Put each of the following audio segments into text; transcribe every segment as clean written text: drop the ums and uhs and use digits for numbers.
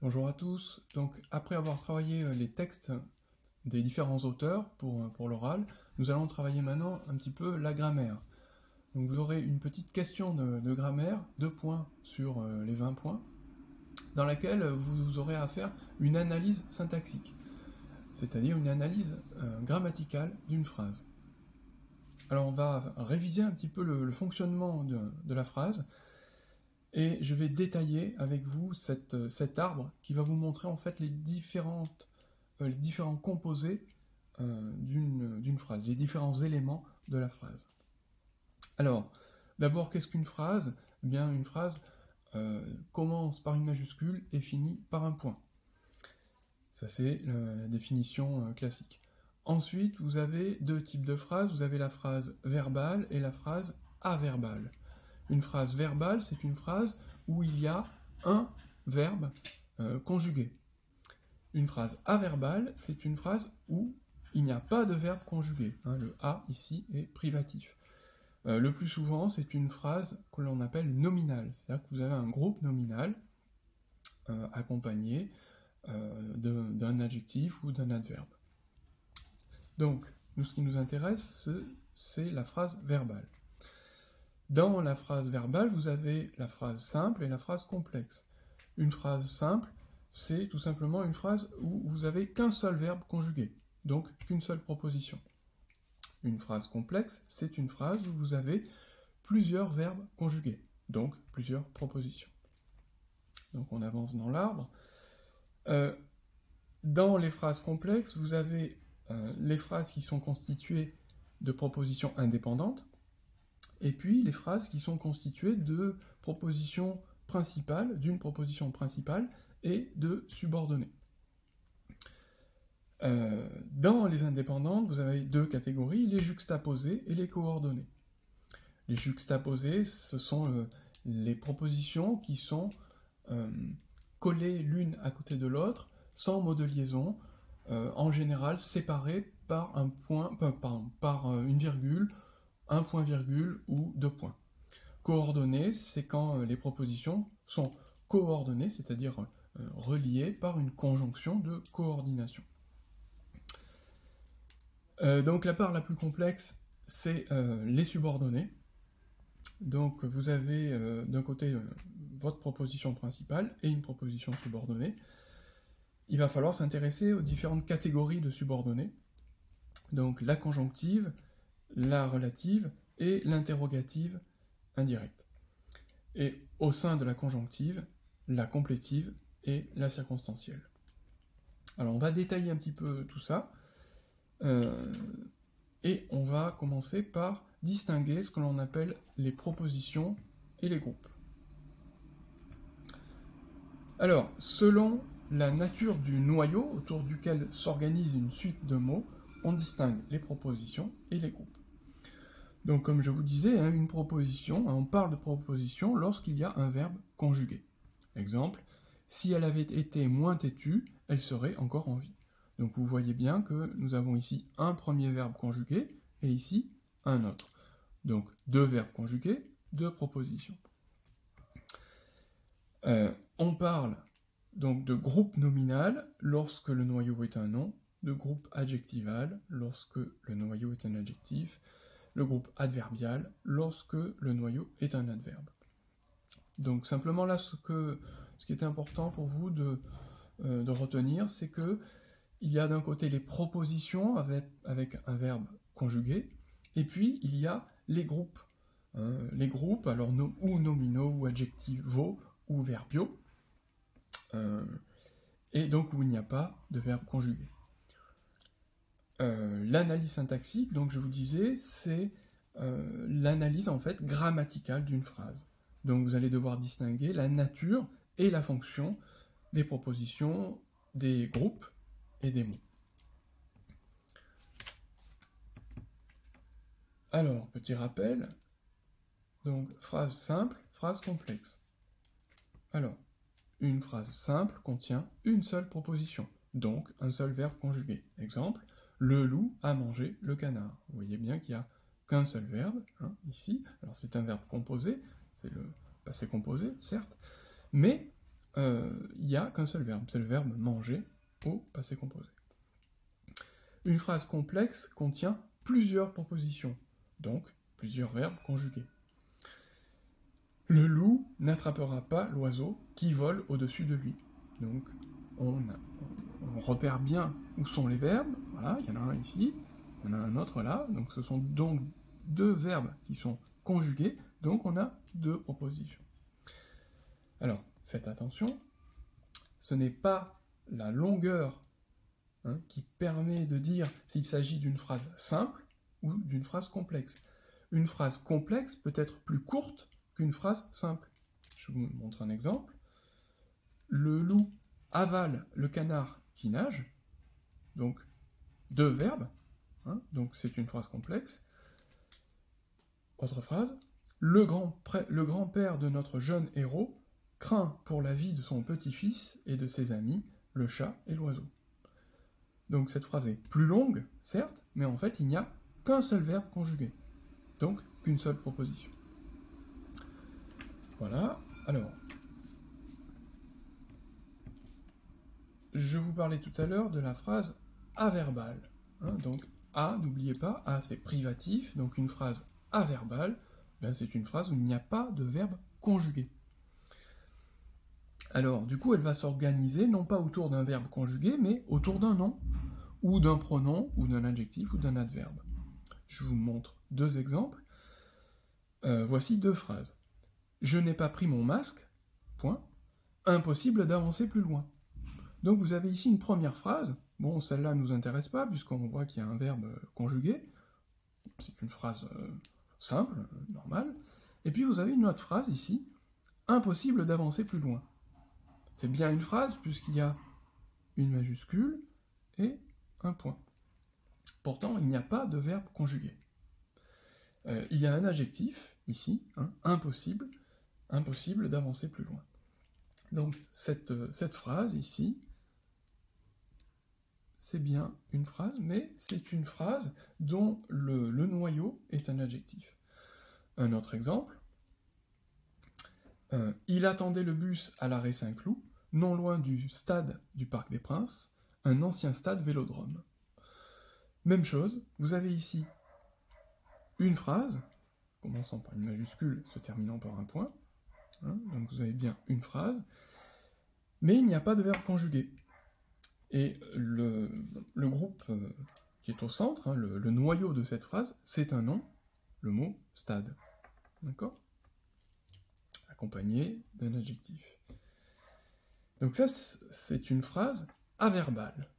Bonjour à tous. Donc, après avoir travaillé les textes des différents auteurs pour l'oral, nous allons travailler maintenant un petit peu la grammaire. Donc, vous aurez une petite question de grammaire, 2 points sur les 20 points, dans laquelle vous aurez à faire une analyse syntaxique, c'est-à-dire une analyse grammaticale d'une phrase. Alors, on va réviser un petit peu le fonctionnement de la phrase. Et je vais détailler avec vous cet arbre qui va vous montrer en fait les différents composés d'une phrase, les différents éléments de la phrase. Alors, d'abord, qu'est-ce qu'une phrase? Eh bien, une phrase commence par une majuscule et finit par un point. Ça, c'est la définition classique. Ensuite, vous avez deux types de phrases. Vous avez la phrase verbale et la phrase averbale. Une phrase verbale, c'est une phrase où il y a un verbe conjugué. Une phrase averbale, c'est une phrase où il n'y a pas de verbe conjugué. Le a ici est privatif. Le plus souvent, c'est une phrase que l'on appelle nominale. C'est-à-dire que vous avez un groupe nominal accompagné d'un adjectif ou d'un adverbe. Donc, ce qui nous intéresse, c'est la phrase verbale. Dans la phrase verbale, vous avez la phrase simple et la phrase complexe. Une phrase simple, c'est tout simplement une phrase où vous n'avez qu'un seul verbe conjugué, donc qu'une seule proposition. Une phrase complexe, c'est une phrase où vous avez plusieurs verbes conjugués, donc plusieurs propositions. Donc on avance dans l'arbre. Dans les phrases complexes, vous avez les phrases qui sont constituées de propositions indépendantes, et puis les phrases qui sont constituées de propositions principales, d'une proposition principale et de subordonnées. Dans les indépendantes, vous avez deux catégories, les juxtaposées et les coordonnées. Les juxtaposées, ce sont les propositions qui sont collées l'une à côté de l'autre, sans mot de liaison, en général séparées par un point, par une virgule, un point-virgule ou deux points. Coordonnées, c'est quand les propositions sont coordonnées, c'est-à-dire reliées par une conjonction de coordination. Donc la part la plus complexe, c'est les subordonnées. Donc vous avez d'un côté votre proposition principale et une proposition subordonnée. Il va falloir s'intéresser aux différentes catégories de subordonnées. Donc la conjonctive, la relative et l'interrogative indirecte. Et au sein de la conjonctive, la complétive et la circonstancielle. Alors on va détailler un petit peu tout ça, et on va commencer par distinguer ce que l'on appelle les propositions et les groupes. Alors, selon la nature du noyau autour duquel s'organise une suite de mots, on distingue les propositions et les groupes. Donc, comme je vous disais, une proposition, on parle de proposition lorsqu'il y a un verbe conjugué. Exemple, si elle avait été moins têtue, elle serait encore en vie. Donc, vous voyez bien que nous avons ici un premier verbe conjugué et ici un autre. Donc, deux verbes conjugués, deux propositions. On parle donc de groupe nominal lorsque le noyau est un nom, de groupe adjectival lorsque le noyau est un adjectif, le groupe adverbial lorsque le noyau est un adverbe. Donc simplement là, ce qui est important pour vous de retenir, c'est que il y a d'un côté les propositions avec un verbe conjugué, et puis il y a les groupes. Les groupes, alors ou nominaux, ou adjectivaux, ou verbiaux, et donc où il n'y a pas de verbe conjugué. L'analyse syntaxique, donc je vous disais, c'est l'analyse en fait grammaticale d'une phrase. Donc vous allez devoir distinguer la nature et la fonction des propositions, des groupes et des mots. Alors, petit rappel, donc phrase simple, phrase complexe. Alors, une phrase simple contient une seule proposition, donc un seul verbe conjugué. Exemple, le loup a mangé le canard. Vous voyez bien qu'il n'y a qu'un seul verbe, ici. Alors c'est un verbe composé, c'est le passé composé, certes, mais il n'y a qu'un seul verbe, c'est le verbe manger au passé composé. Une phrase complexe contient plusieurs propositions, donc plusieurs verbes conjugués. Le loup n'attrapera pas l'oiseau qui vole au-dessus de lui. Donc on repère bien où sont les verbes, voilà, il y en a un ici, il y en a un autre là, donc ce sont donc deux verbes qui sont conjugués, donc on a deux propositions. Alors, faites attention, ce n'est pas la longueur qui permet de dire s'il s'agit d'une phrase simple ou d'une phrase complexe. Une phrase complexe peut être plus courte qu'une phrase simple. Je vous montre un exemple. Le loup avale le canard qui nage, donc deux verbes, donc c'est une phrase complexe. Autre phrase, le grand-père de notre jeune héros craint pour la vie de son petit-fils et de ses amis, le chat et l'oiseau. Donc cette phrase est plus longue, certes, mais en fait il n'y a qu'un seul verbe conjugué, donc qu'une seule proposition. Voilà, alors, je vous parlais tout à l'heure de la phrase averbale. Donc A, n'oubliez pas, A c'est privatif, donc une phrase averbale, c'est une phrase où il n'y a pas de verbe conjugué. Alors, du coup, elle va s'organiser non pas autour d'un verbe conjugué, mais autour d'un nom, ou d'un pronom, ou d'un adjectif, ou d'un adverbe. Je vous montre deux exemples. Voici deux phrases. Je n'ai pas pris mon masque, point. Impossible d'avancer plus loin. Donc vous avez ici une première phrase. Bon, celle-là ne nous intéresse pas, puisqu'on voit qu'il y a un verbe conjugué. C'est une phrase simple, normale. Et puis vous avez une autre phrase ici. Impossible d'avancer plus loin. C'est bien une phrase, puisqu'il y a une majuscule et un point. Pourtant, il n'y a pas de verbe conjugué. Il y a un adjectif, ici, impossible, impossible d'avancer plus loin. Donc, cette phrase, ici, c'est bien une phrase, mais c'est une phrase dont le noyau est un adjectif. Un autre exemple, il attendait le bus à l'arrêt Saint-Cloud, non loin du stade du Parc des Princes, un ancien stade vélodrome. Même chose, vous avez ici une phrase, commençant par une majuscule, se terminant par un point, donc vous avez bien une phrase, mais il n'y a pas de verbe conjugué. Et le groupe qui est au centre, le noyau de cette phrase, c'est un nom, le mot stade. D'accord ? Accompagné d'un adjectif. Donc ça, c'est une phrase averbale.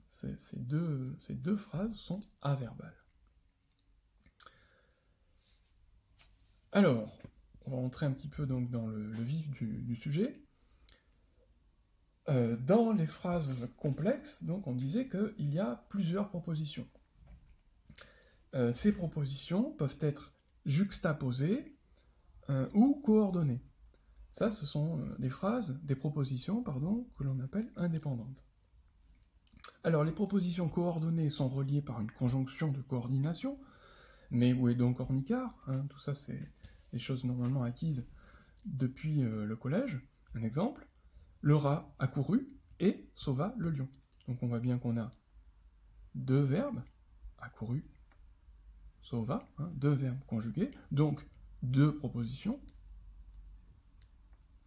Ces deux phrases sont averbales. Alors, on va rentrer un petit peu donc dans le vif du sujet. Dans les phrases complexes, donc, on disait qu'il y a plusieurs propositions. Ces propositions peuvent être juxtaposées ou coordonnées. Ça, ce sont des propositions, que l'on appelle indépendantes. Alors, les propositions coordonnées sont reliées par une conjonction de coordination, mais où est donc Ornicart ? Tout ça, c'est des choses normalement acquises depuis le collège. Un exemple, le rat accourut et sauva le lion. Donc on voit bien qu'on a deux verbes, accourut, sauva, deux verbes conjugués, donc deux propositions.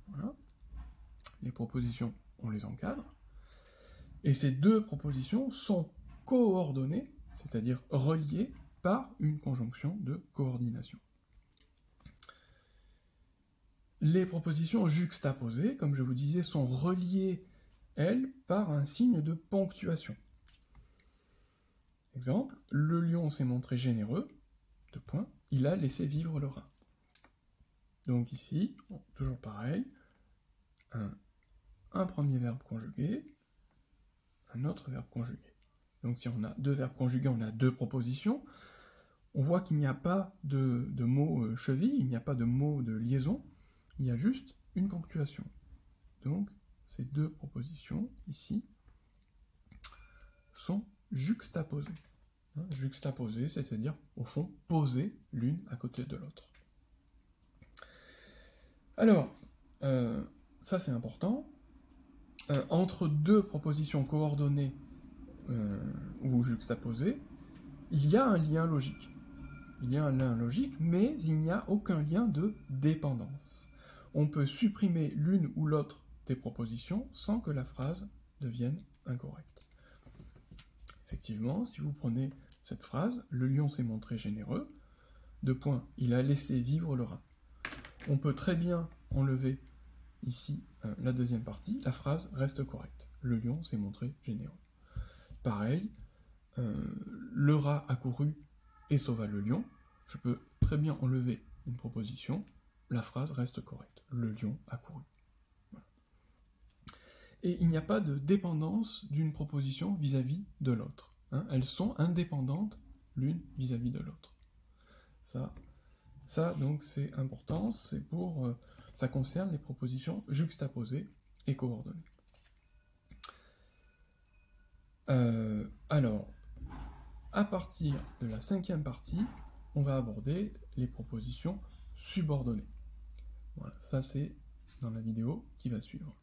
Voilà. Les propositions, on les encadre. Et ces deux propositions sont coordonnées, c'est-à-dire reliées par une conjonction de coordination. Les propositions juxtaposées, comme je vous disais, sont reliées, elles, par un signe de ponctuation. Exemple, le lion s'est montré généreux, deux points, il a laissé vivre le rat. Donc ici, toujours pareil, un premier verbe conjugué, un autre verbe conjugué. Donc si on a deux verbes conjugués, on a deux propositions. On voit qu'il n'y a pas de mot cheville, il n'y a pas de mot de liaison, il y a juste une ponctuation. Donc ces deux propositions, ici, sont juxtaposées. Juxtaposées, c'est-à-dire, au fond, posées l'une à côté de l'autre. Alors, ça c'est important, entre deux propositions coordonnées ou juxtaposées, il y a un lien logique. Il y a un lien logique, mais il n'y a aucun lien de dépendance. On peut supprimer l'une ou l'autre des propositions sans que la phrase devienne incorrecte. Effectivement, si vous prenez cette phrase, le lion s'est montré généreux, il a laissé vivre le rat. On peut très bien enlever ici la deuxième partie, la phrase reste correcte. Le lion s'est montré généreux. Pareil, le rat a couru et sauva le lion. Je peux très bien enlever une proposition, la phrase reste correcte. Le lion a couru. Voilà. Et il n'y a pas de dépendance d'une proposition vis-à-vis de l'autre. Hein. Elles sont indépendantes l'une vis-à-vis de l'autre. Ça donc c'est important, ça concerne les propositions juxtaposées et coordonnées. Alors, à partir de la 5e partie, on va aborder les propositions subordonnées. Voilà, ça c'est dans la vidéo qui va suivre.